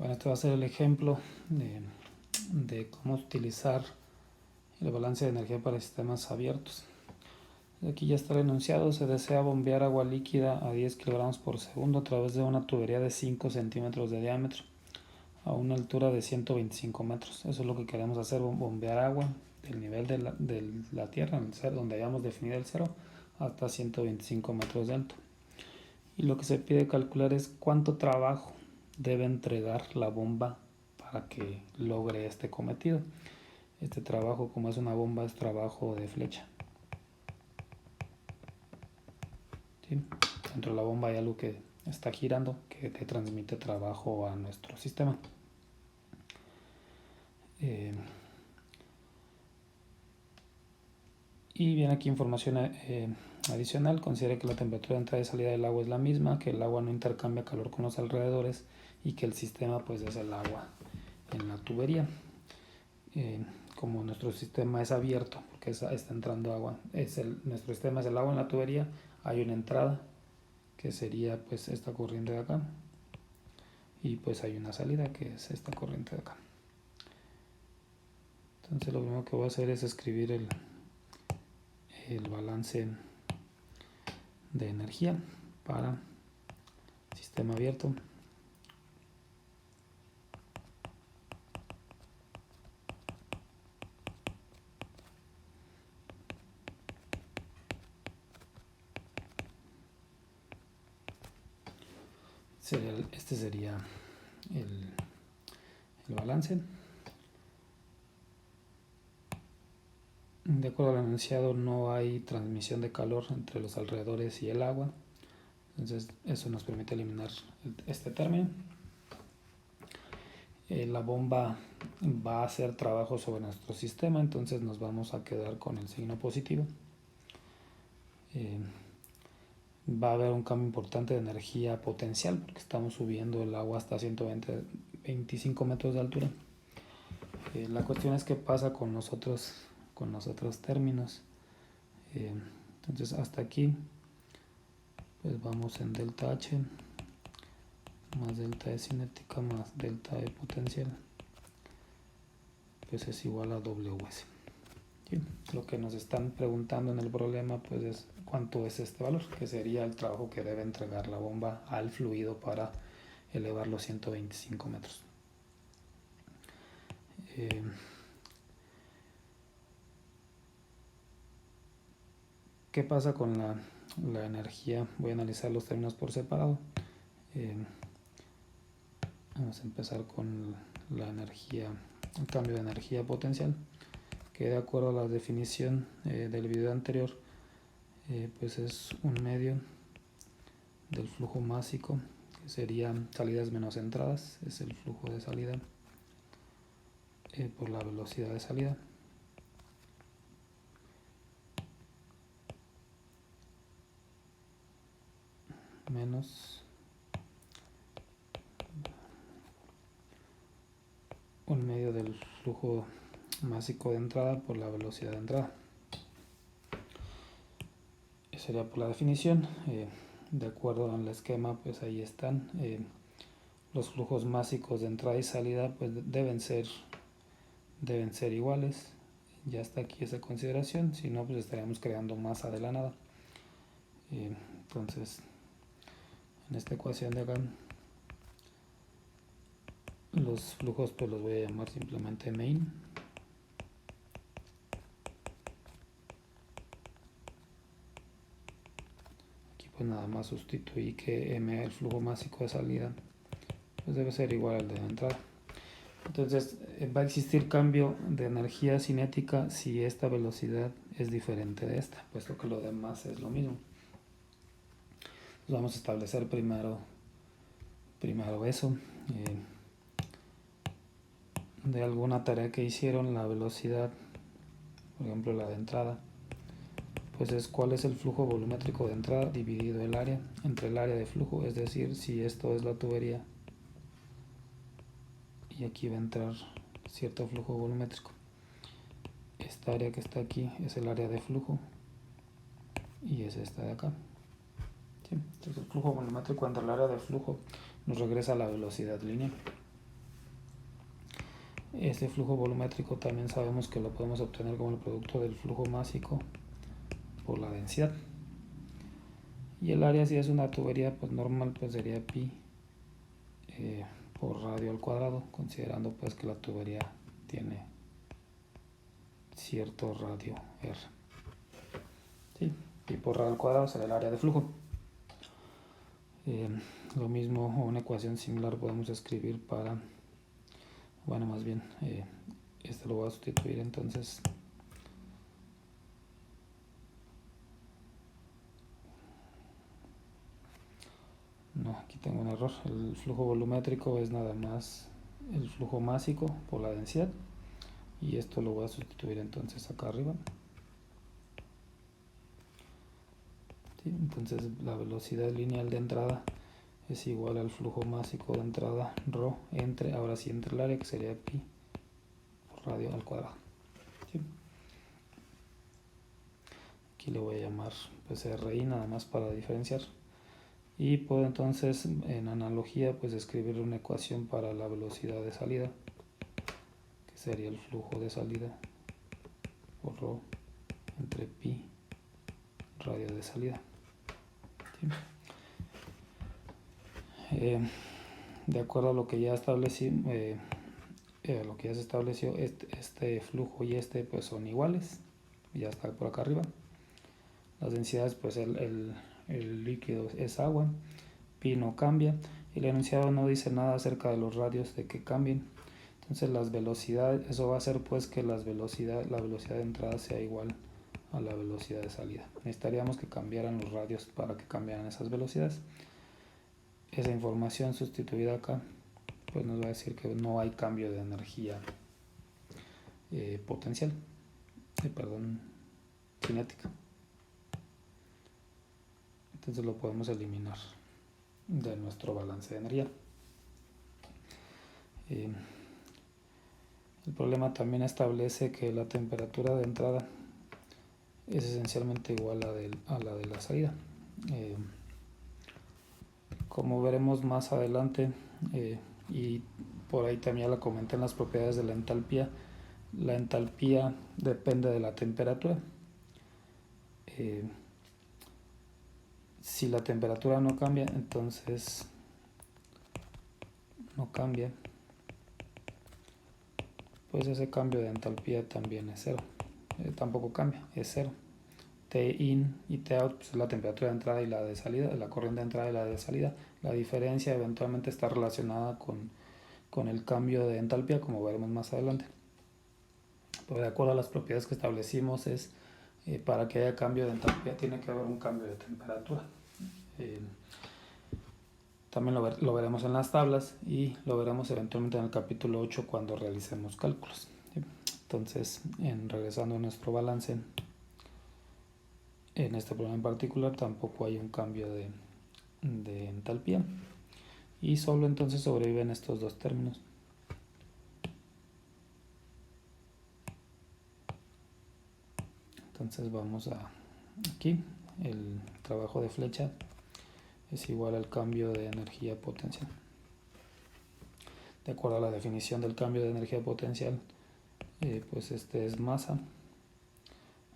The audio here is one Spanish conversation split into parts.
Bueno, este va a ser el ejemplo de cómo utilizar el balance de energía para sistemas abiertos. Aquí ya está el enunciado. Se desea bombear agua líquida a 10 kilogramos por segundo a través de una tubería de 5 centímetros de diámetro a una altura de 125 metros. Eso es lo que queremos hacer, bombear agua del nivel de la tierra, en el cero, donde hayamos definido el cero, hasta 125 metros de alto. Y lo que se pide calcular es cuánto trabajo debe entregar la bomba para que logre este cometido. Este trabajo, como es una bomba, es trabajo de flecha. ¿Sí? Dentro de la bomba hay algo que está girando que te transmite trabajo a nuestro sistema. Y viene aquí información adicional. Considere que la temperatura de entrada y salida del agua es la misma, que el agua no intercambia calor con los alrededores y que el sistema pues es el agua en la tubería. Como nuestro sistema es abierto porque está entrando agua, nuestro sistema es el agua en la tubería, hay una entrada que sería pues esta corriente de acá y pues hay una salida que es esta corriente de acá. Entonces lo primero que voy a hacer es escribir el balance de energía para sistema abierto. Este sería el balance. De acuerdo al enunciado, no hay transmisión de calor entre los alrededores y el agua. Entonces eso nos permite eliminar este término. La bomba va a hacer trabajo sobre nuestro sistema, entonces nos vamos a quedar con el signo positivo. Va a haber un cambio importante de energía potencial porque estamos subiendo el agua hasta 125 metros de altura. La cuestión es qué pasa con los otros términos. Entonces hasta aquí pues vamos en delta H más delta de cinética más delta de potencial, pues es igual a WS. ¿Sí? Lo que nos están preguntando en el problema pues es cuánto es este valor, que sería el trabajo que debe entregar la bomba al fluido para elevar los 125 metros. ¿Qué pasa con la energía? Voy a analizar los términos por separado. Vamos a empezar con la energía, el cambio de energía potencial, que de acuerdo a la definición del video anterior, pues es un medio del flujo másico, que serían salidas menos entradas, es el flujo de salida por la velocidad de salida. Menos un medio del flujo másico de entrada por la velocidad de entrada. Eso sería por la definición. De acuerdo al esquema, pues ahí están. Los flujos másicos de entrada y salida pues deben ser iguales. Ya está aquí esa consideración, si no pues estaríamos creando masa de la nada. Entonces en esta ecuación de acá los flujos pues los voy a llamar simplemente main. Aquí pues nada más sustituí que m, el flujo másico de salida, pues debe ser igual al de entrada. Entonces va a existir cambio de energía cinética si esta velocidad es diferente de esta, puesto que lo demás es lo mismo. Entonces vamos a establecer primero eso. De alguna tarea que hicieron, la velocidad, por ejemplo la de entrada, pues es cuál es el flujo volumétrico de entrada dividido el área entre el área de flujo, es decir, si esto es la tubería y aquí va a entrar cierto flujo volumétrico, esta área que está aquí es el área de flujo y es esta de acá. ¿Sí? Entonces el flujo volumétrico entre el área de flujo nos regresa a la velocidad lineal. Este flujo volumétrico también sabemos que lo podemos obtener como el producto del flujo másico por la densidad. Y el área, si es una tubería pues normal, pues sería pi por radio al cuadrado, considerando pues que la tubería tiene cierto radio R. ¿Sí? Pi por radio al cuadrado será el área de flujo. Lo mismo, o una ecuación similar podemos escribir para, bueno, más bien, este lo voy a sustituir entonces. No, aquí tengo un error. El flujo volumétrico es nada más el flujo másico por la densidad. Y esto lo voy a sustituir entonces acá arriba. ¿Sí? Entonces la velocidad lineal de entrada es igual al flujo másico de entrada ρ entre, ahora sí entre el área, que sería pi por radio al cuadrado. ¿Sí? Aquí le voy a llamar pues RI nada más para diferenciar. Y puedo entonces en analogía pues escribir una ecuación para la velocidad de salida, que sería el flujo de salida por ρ entre pi radio de salida. ¿Sí? De acuerdo a lo que ya establecí, lo que ya se estableció, este flujo y este pues son iguales, ya está por acá arriba. Las densidades, pues el líquido es agua, pi no cambia, y el enunciado no dice nada acerca de los radios de que cambien. Entonces las velocidades, eso va a hacer pues que la velocidad de entrada sea igual a la velocidad de salida. Necesitaríamos que cambiaran los radios para que cambiaran esas velocidades. Esa información sustituida acá pues nos va a decir que no hay cambio de energía potencial, cinética. Entonces lo podemos eliminar de nuestro balance de energía. El problema también establece que la temperatura de entrada es esencialmente igual a la de la salida. Como veremos más adelante, y por ahí también la comenté en las propiedades de la entalpía depende de la temperatura. Si la temperatura no cambia, entonces no cambia, pues ese cambio de entalpía también es cero. Tampoco cambia, es cero. T in y T out pues es la temperatura de entrada y la de salida, la corriente de entrada y la de salida. La diferencia eventualmente está relacionada con el cambio de entalpía, como veremos más adelante. Pero de acuerdo a las propiedades que establecimos, para que haya cambio de entalpía tiene que haber un cambio de temperatura. También lo veremos en las tablas y lo veremos eventualmente en el capítulo 8 cuando realicemos cálculos. Entonces, regresando a nuestro balance, en este problema en particular tampoco hay un cambio de entalpía y solo entonces sobreviven estos dos términos. Entonces vamos a aquí, el trabajo de flecha es igual al cambio de energía potencial. De acuerdo a la definición del cambio de energía potencial, pues este es masa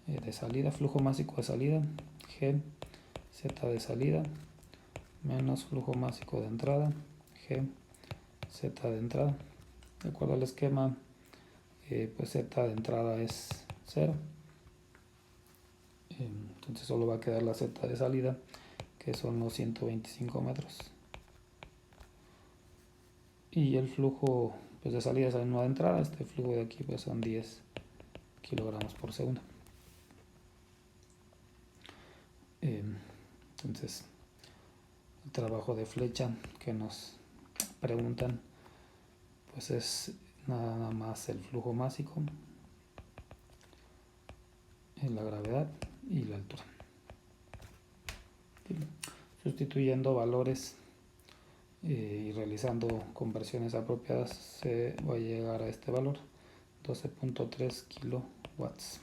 de salida, flujo másico de salida, G, Z de salida, menos flujo másico de entrada, G, Z de entrada. De acuerdo al esquema, pues Z de entrada es 0. Entonces solo va a quedar la Z de salida, que son los 125 metros. Y el flujo pues, de salida es la misma de entrada. Este flujo de aquí pues, son 10 kilogramos por segundo. Entonces, el trabajo de flecha que nos preguntan pues es nada más el flujo másico, la gravedad y la altura. Sustituyendo valores y realizando conversiones apropiadas se va a llegar a este valor, 12.3 kilowatts.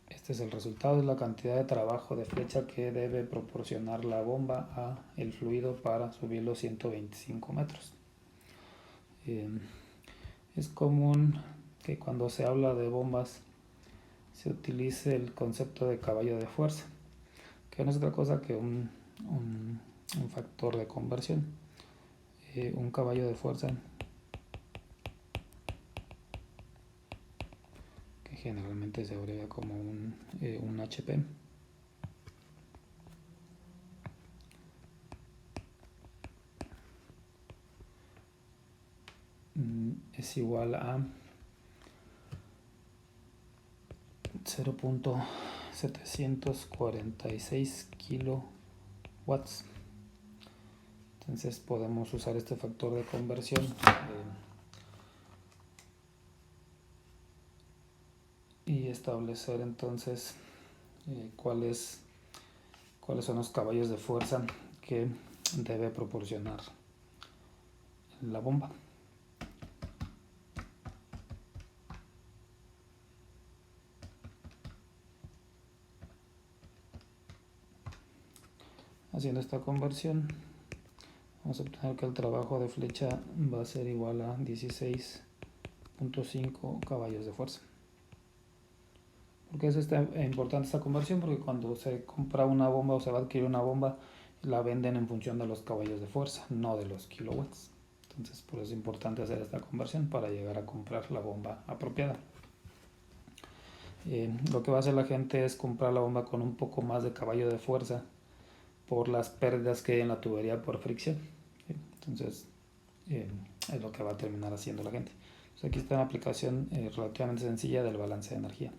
Este es el resultado, es la cantidad de trabajo de flecha que debe proporcionar la bomba a el fluido para subir los 125 metros. Es común que cuando se habla de bombas se utilice el concepto de caballo de fuerza, que no es otra cosa que un factor de conversión. Un caballo de fuerza, que generalmente se abrevia como un HP, es igual a 0.746 kilowatts. Entonces podemos usar este factor de conversión y establecer entonces cuáles son los caballos de fuerza que debe proporcionar la bomba. Haciendo esta conversión, vamos a obtener que el trabajo de flecha va a ser igual a 16.5 caballos de fuerza. ¿Por qué es importante esta conversión? Porque cuando se compra una bomba o se va a adquirir una bomba, la venden en función de los caballos de fuerza, no de los kilowatts. Entonces, por eso es importante hacer esta conversión para llegar a comprar la bomba apropiada. Lo que va a hacer la gente es comprar la bomba con un poco más de caballo de fuerza por las pérdidas que hay en la tubería por fricción. Entonces, es lo que va a terminar haciendo la gente. Entonces, aquí está una aplicación relativamente sencilla del balance de energía.